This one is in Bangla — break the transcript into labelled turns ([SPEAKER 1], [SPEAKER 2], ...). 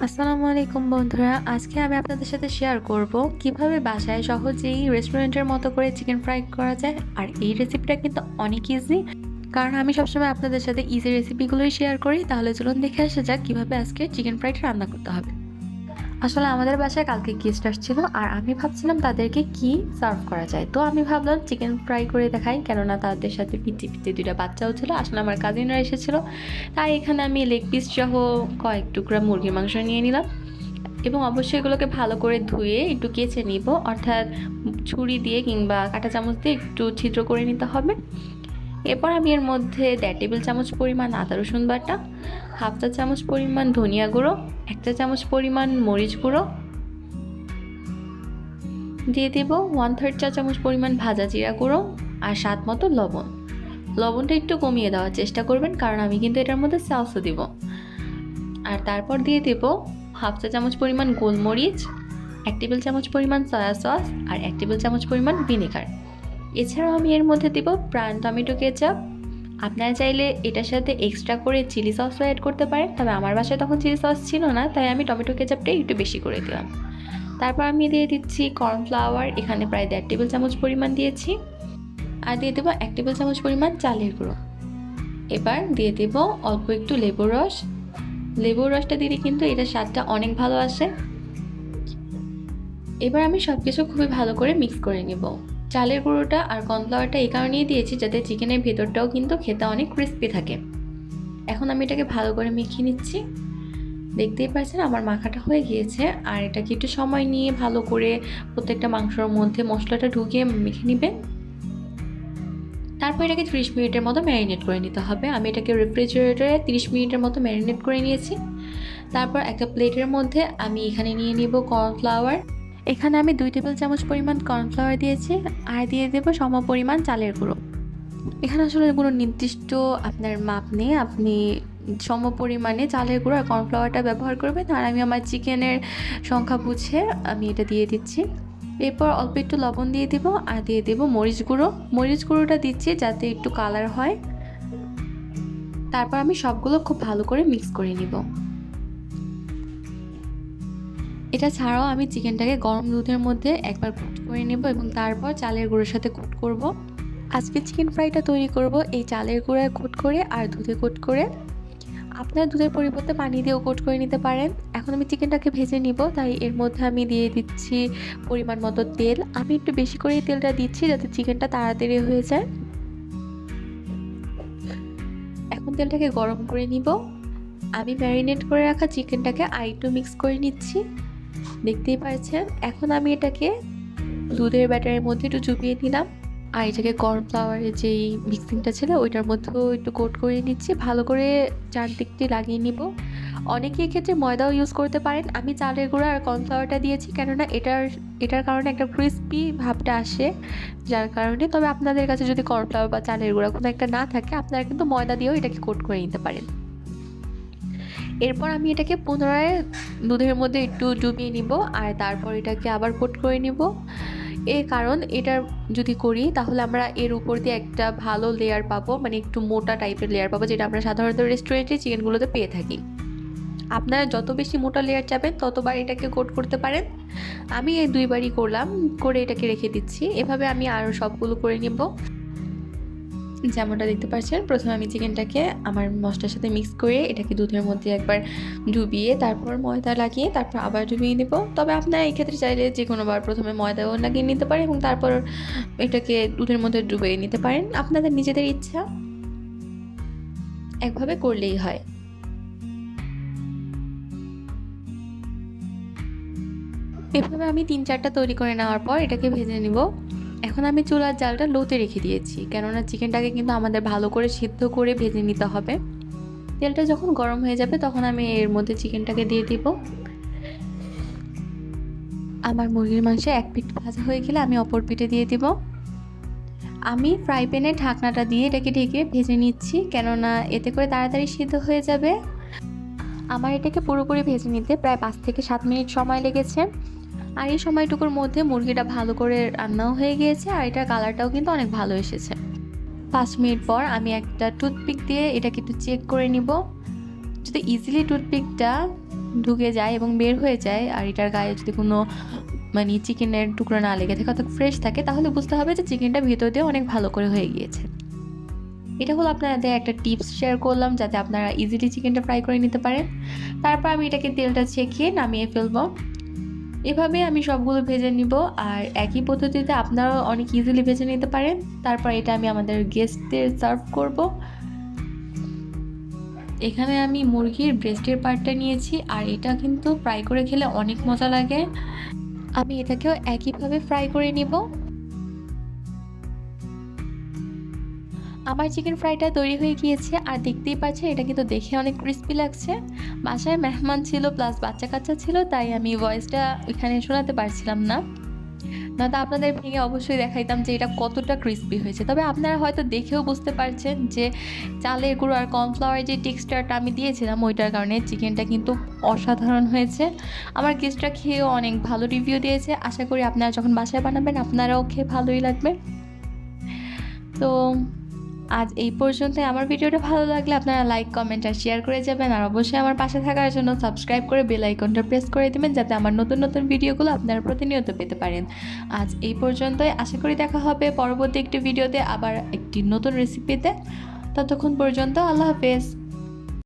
[SPEAKER 1] আসসালামু আলাইকুম বন্ধুরা, আজকে আমি আপনাদের সাথে শেয়ার করব কিভাবে বাসায় সহজেই রেস্টুরেন্টের মতো করে চিকেন ফ্রাই করা যায়। আর এই রেসিপিটা কিন্তু অনেক ইজি, কারণ আমি সবসময় আপনাদের সাথে ইজি রেসিপিগুলোই শেয়ার করি। তাহলে চলুন দেখে আসা যাক কিভাবে আজকে চিকেন ফ্রাইটা রান্না করতে হবে। আসলে আমাদের বাসায় কালকে গেস্ট আসছিল, আর আমি ভাবছিলাম তাদেরকে কি সার্ভ করা যায়। তো আমি ভাবলাম চিকেন ফ্রাই করে দেখাই, কেননা তাদের সাথে পিচ্ছি পিচ্ছি দুইটা বাচ্চাও ছিল। আসলে আমার কাজিনরা এসেছিল, তাই এখানে আমি লেগ পিস সহ কয়েক টুকরা মুরগির মাংস নিয়ে নিলাম এবং অবশ্যই এগুলোকে ভালো করে ধুয়ে একটু কেচে নিব, অর্থাৎ ছুরি দিয়ে কিংবা কাঁটা চামচ দিয়ে একটু ছিদ্র করে নিতে হবে। এরপর আমি এর মধ্যে 1.5 টেবিল চামচ পরিমাণ আদা রসুন বাটা, 1/2 চা চামচ পরিমাণ ধনিয়া গুঁড়ো, 1 চা চামচ পরিমাণ মরিচ গুঁড়ো দিয়ে দেব, 1/3 চা চামচ পরিমাণ ভাজা জিরা গুঁড়ো আর স্বাদ মতো লবণ। লবণটা একটু কমিয়ে দেওয়ার চেষ্টা করবেন, কারণ আমি কিন্তু এটার মধ্যে সসও দিব। আর তারপর দিয়ে দেব 1/2 চা চামচ পরিমাণ গোলমরিচ, 1 টেবিল চামচ পরিমাণ সয়া সস আর 1 টেবিল চামচ পরিমাণ ভিনেগার। এছাড়াও আমি এর মধ্যে দেব প্রাণ টমেটো কেচাপ। আপনারা চাইলে এটার সাথে এক্সট্রা করে চিলি সসও অ্যাড করতে পারেন, তবে আমার বাসায় তখন চিলি সস ছিল না, তাই আমি টমেটো কেচাপটাই একটু বেশি করে দিলাম। তারপর আমি দিয়ে দিচ্ছি কর্নফ্লাওয়ার, এখানে প্রায় 1.5 টেবিল চামচ পরিমাণ দিয়েছি। আর দিয়ে দেবো 1 টেবিল চামচ পরিমাণ চালের গুঁড়ো। এবার দিয়ে দেব অল্প একটু লেবুর রস। লেবুর রসটা দিলে কিন্তু এটার স্বাদটা অনেক ভালো আসে। এবার আমি সব কিছু খুবই ভালো করে মিক্স করে নেব। চালের গুঁড়োটা আর কর্নফ্লাওয়ারটা এই কারণেই দিয়েছি যাতে চিকেনের ভেতরটাও কিন্তু খেতে অনেক ক্রিস্পি থাকে। এখন আমি এটাকে ভালো করে মেখে নিচ্ছি। দেখতেই পাচ্ছেন আমার মাখাটা হয়ে গিয়েছে। আর এটাকে একটু সময় নিয়ে ভালো করে প্রত্যেকটা মাংসের মধ্যে মশলাটা ঢুকিয়ে মেখে নেবেন। তারপর এটাকে 30 মিনিটের মতো ম্যারিনেট করে নিতে হবে। আমি এটাকে রেফ্রিজারেটরে 30 মিনিটের মতো ম্যারিনেট করে নিয়েছি। তারপর একটা প্লেটের মধ্যে আমি এখানে নিয়ে নিব কর্নফ্লাওয়ার। এখানে আমি 2 টেবিল চামচ পরিমাণ কর্নফ্লাওয়ার দিয়েছি, আর দিয়ে দেব সম পরিমাণ চালের গুঁড়ো। এখানে আসলে কোনো নির্দিষ্ট আপনার মাপ নেই, আপনি সম পরিমাণে চালের গুঁড়ো আর কর্নফ্লাওয়ারটা ব্যবহার করবেন। আর আমি আমার চিকেনের সংখ্যা বুঝে আমি এটা দিয়ে দিচ্ছি। এরপর অল্প একটু লবণ দিয়ে দেব, আর দিয়ে দেব মরিচ গুঁড়ো। মরিচ গুঁড়োটা দিচ্ছি যাতে একটু কালার হয়। তারপর আমি সবগুলো খুব ভালো করে মিক্স করে নিব। এটা ছাড়াও আমি চিকেনটাকে গরম দুধের মধ্যে একবার কুট করে নেব এবং তারপর চালের গুঁড়োর সাথে কুট করব। আজকে চিকেন ফ্রাইটা তৈরি করব এই চালের গুঁড়ায় কোট করে আর দুধে কোট করে। আপনার দুধের পরিবর্তে পানি দিয়েও কোট করে নিতে পারেন। এখন আমি চিকেনটাকে ভেজে নিব, তাই এর মধ্যে আমি দিয়ে দিচ্ছি পরিমাণ মতো তেল। আমি একটু বেশি করেই তেলটা দিচ্ছি যাতে চিকেনটা তাড়াতাড়ি হয়ে যায়। এখন তেলটাকে গরম করে নিব। আমি ম্যারিনেট করে রাখা চিকেনটাকে আরেকটু মিক্স করে নিচ্ছি। দেখতেই পাচ্ছেন। এখন আমি এটাকে দুধের ব্যাটারের মধ্যে একটু চুবিয়ে নিলাম, আর এটাকে কর্নফ্লাওয়ারের যেই মিক্সিংটা ছিল ওইটার মধ্যেও একটু কোট করে নিচ্ছি। ভালো করে চারদিকটি লাগিয়ে নিব। অনেকে এক্ষেত্রে ময়দাও ইউজ করতে পারেন। আমি চালের গুঁড়া আর কর্নফ্লাওয়ারটা দিয়েছি, কেননা এটার কারণে একটা ক্রিস্পি ভাবটা আসে, যার কারণে। তবে আপনাদের কাছে যদি কর্নফ্লাওয়ার বা চালের গুঁড়া কোনো একটা না থাকে, আপনারা কিন্তু ময়দা দিয়েও এটাকে কোট করে নিতে পারেন। এরপর আমি এটাকে পুনরায় দুধের মধ্যে একটু ডুবিয়ে নিব, আর তারপর এটাকে আবার কোট করে নিব। এর কারণ এটা যদি করি তাহলে আমরা এর উপর দিয়ে একটা ভালো লেয়ার পাবো, মানে একটু মোটা টাইপের লেয়ার পাবো, যেটা আমরা সাধারণত রেস্টুরেন্টে চিকেনগুলোতে পেয়ে থাকি। আপনারা যত বেশি মোটা লেয়ার চাবেন ততবার এটাকে কোট করতে পারেন। আমি এই 2বারই করলাম, করে এটাকে রেখে দিচ্ছি। এভাবে আমি আরও সবগুলো করে নেব। যেমনটা দেখতে পাচ্ছেন, প্রথমে আমি চিকেনটাকে আমার মশলার সাথে মিক্স করে এটাকে দুধের মধ্যে একবার ডুবিয়ে তারপর ময়দা লাগিয়ে তারপর আবার ডুবিয়ে নেব। তবে আপনারা এই ক্ষেত্রে চাইলে যে কোনোবার প্রথমে ময়দাও লাগিয়ে নিতে পারেন এবং তারপর এটাকে দুধের মধ্যে ডুবিয়ে নিতে পারেন, আপনাদের নিজেদের ইচ্ছা। একভাবে করলেই হয়। এভাবে আমি 3-4টা তৈরি করে নেওয়ার পর এটাকে ভেজে নিব। এখন আমি চুলার জালটা লোতে রেখে দিয়েছি, কেননা চিকেনটাকে কিন্তু আমাদের ভালো করে সিদ্ধ করে ভেজে নিতে হবে। তেলটা যখন গরম হয়ে যাবে তখন আমি এর মধ্যে চিকেনটাকে দিয়ে দিব। আমার মুরগির মাংস এক পিঠ ভাজা হয়ে গেলে আমি অপর পিঠে দিয়ে দিব। আমি ফ্রাই প্যানে ঢাকনাটা দিয়ে এটাকে ঢেকে ভেজে নিচ্ছি, কেননা এতে করে তাড়াতাড়ি সিদ্ধ হয়ে যাবে। আমার এটাকে পুরোপুরি ভেজে নিতে প্রায় 5 থেকে 7 মিনিট সময় লেগেছে। আর এই সময়টুকুর মধ্যে মুরগিটা ভালো করে রান্নাও হয়ে গিয়েছে, আর এটার কালারটাও কিন্তু অনেক ভালো এসেছে। 5 মিনিট পর আমি একটা টুথপিক দিয়ে এটাকে একটু চেক করে নিব। যদি ইজিলি টুথপিকটা ঢুকে যায় এবং বের হয়ে যায়, আর এটার গায়ে যদি কোনো মানে চিকেনের টুকরো না লেগে থাকে অর্থাৎ ফ্রেশ থাকে, তাহলে বুঝতে হবে যে চিকেনটা ভিতর দিয়ে অনেক ভালো করে হয়ে গিয়েছে। এটা হলো আপনাদের একটা টিপস শেয়ার করলাম যাতে আপনারা ইজিলি চিকেনটা ফ্রাই করে নিতে পারেন। তারপর আমি এটাকে তেলটা ছেঁকে নামিয়ে ফেলবো। এভাবে আমি সবগুলো ভেজে নিব, আর একই পদ্ধতিতে আপনারাও অনেক ইজিলি ভেজে নিতে পারেন। তারপর এটা আমি আমাদের গেস্টদের সার্ভ করব। এখানে আমি মুরগির ব্রেস্টের পার্টটা নিয়েছি, আর এটা কিন্তু ফ্রাই করে খেলে অনেক মজা লাগে। আমি এটাকেও একইভাবে ফ্রাই করে নিব। আমার চিকেন ফ্রাইটা তৈরি হয়ে গিয়েছে, আর দেখতেই পাচ্ছেন এটা কিন্তু দেখে অনেক ক্রিস্পি লাগছে। বাসায় মেহমান ছিল প্লাস বাচ্চা কাচ্চা ছিল, তাই আমি ভয়েসটা এখানে শোনাতে পারছিলাম না, নয়তো আপনাদের ভেঙে অবশ্যই দেখাইতাম যে এটা কতটা ক্রিস্পি হয়েছে। তবে আপনারা হয়তো দেখেও বুঝতে পারছেন যে চালের গুঁড়ো আর কর্নফ্লাওয়ারের যে টেক্সচারটা আমি দিয়েছিলাম ওইটার কারণে চিকেনটা কিন্তু অসাধারণ হয়েছে। আমার গেস্টরা খেয়েও অনেক ভালো রিভিউ দিয়েছে। আশা করি আপনারা যখন বাসায় বানাবেন আপনারাও খেয়ে ভালোই লাগবে। তো আজ এই পর্যন্তই। আমার ভিডিওটা ভালো লাগলে আপনারা লাইক, কমেন্ট আর শেয়ার করে যাবেন, আর অবশ্যই আমার পাশে থাকার জন্য সাবস্ক্রাইব করে বেল আইকনটা প্রেস করে দেবেন যাতে আমার নতুন নতুন ভিডিওগুলো আপনারা প্রতিনিয়ত পেতে পারেন। আজ এই পর্যন্তই। আশা করি দেখা হবে পরবর্তী একটি ভিডিওতে আবার একটি নতুন রেসিপিতে। ততক্ষণ পর্যন্ত আল্লাহ হাফেজ।